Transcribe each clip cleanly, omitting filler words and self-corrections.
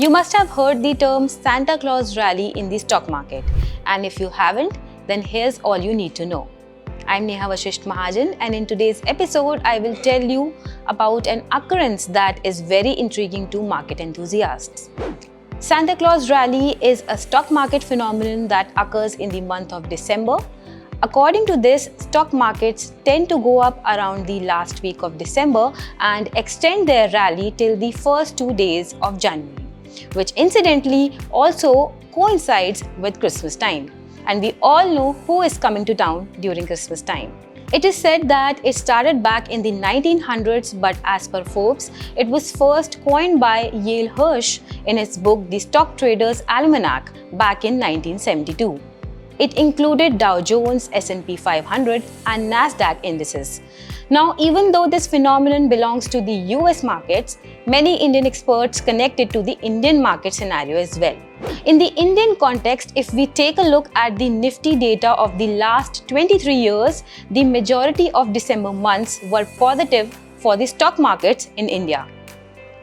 You must have heard the term Santa Claus Rally in the stock market, and if you haven't, then here's all you need to know. I'm Neha Vashisht Mahajan, and in today's episode, I will tell you about an occurrence that is very intriguing to market enthusiasts. Santa Claus Rally is a stock market phenomenon that occurs in the month of December. According to this, stock markets tend to go up around the last week of December and extend their rally till the first 2 days of January, which incidentally also coincides with Christmas time. And we all know who is coming to town during Christmas time. It is said that it started back in the 1900s, but as per Forbes, it was first coined by Yale Hirsch in his book The Stock Trader's Almanac back in 1972. It included Dow Jones, S&P 500 and Nasdaq indices. Now, even though this phenomenon belongs to the US markets, many Indian experts connect it to the Indian market scenario as well. In the Indian context, if we take a look at the Nifty data of the last 23 years, the majority of December months were positive for the stock markets in India.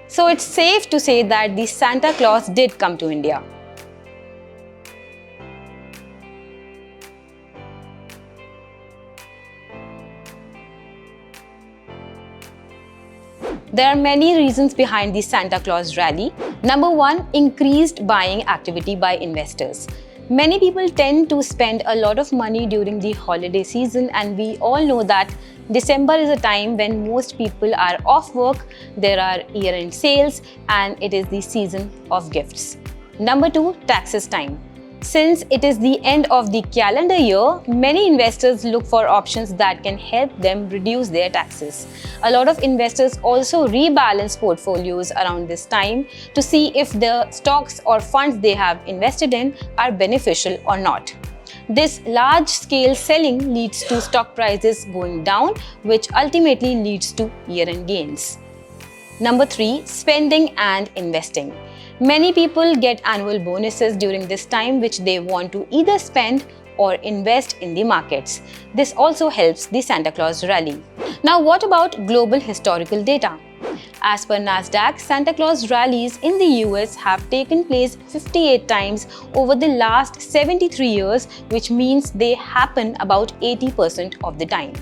So it's safe to say that the Santa Claus did come to India. There are many reasons behind the Santa Claus Rally. Number one, increased buying activity by investors. Many people tend to spend a lot of money during the holiday season, and we all know that December is a time when most people are off work, there are year-end sales, and it is the season of gifts. Number two, taxes time. Since it is the end of the calendar year, many investors look for options that can help them reduce their taxes. A lot of investors also rebalance portfolios around this time to see if the stocks or funds they have invested in are beneficial or not. This large-scale selling leads to stock prices going down, which ultimately leads to year-end gains. Number three, spending and investing. Many people get annual bonuses during this time which they want to either spend or invest in the markets. This also helps the Santa Claus Rally. Now, what about global historical data? As per Nasdaq, Santa Claus rallies in the US have taken place 58 times over the last 73 years, which means they happen about 80% of the time.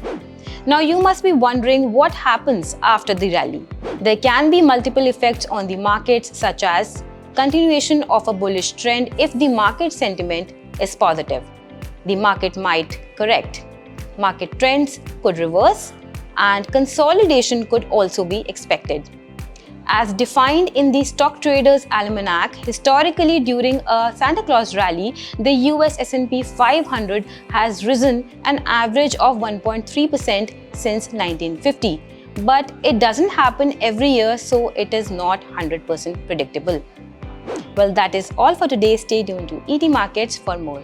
Now, you must be wondering what happens after the rally. There can be multiple effects on the markets, such as continuation of a bullish trend if the market sentiment is positive. The market might correct. Market trends could reverse, and consolidation could also be expected. As defined in the Stock Trader's Almanac, historically during a Santa Claus rally, the US S&P 500 has risen an average of 1.3% since 1950. But it doesn't happen every year, so it is not 100% predictable. Well, that is all for today. Stay tuned to ET Markets for more.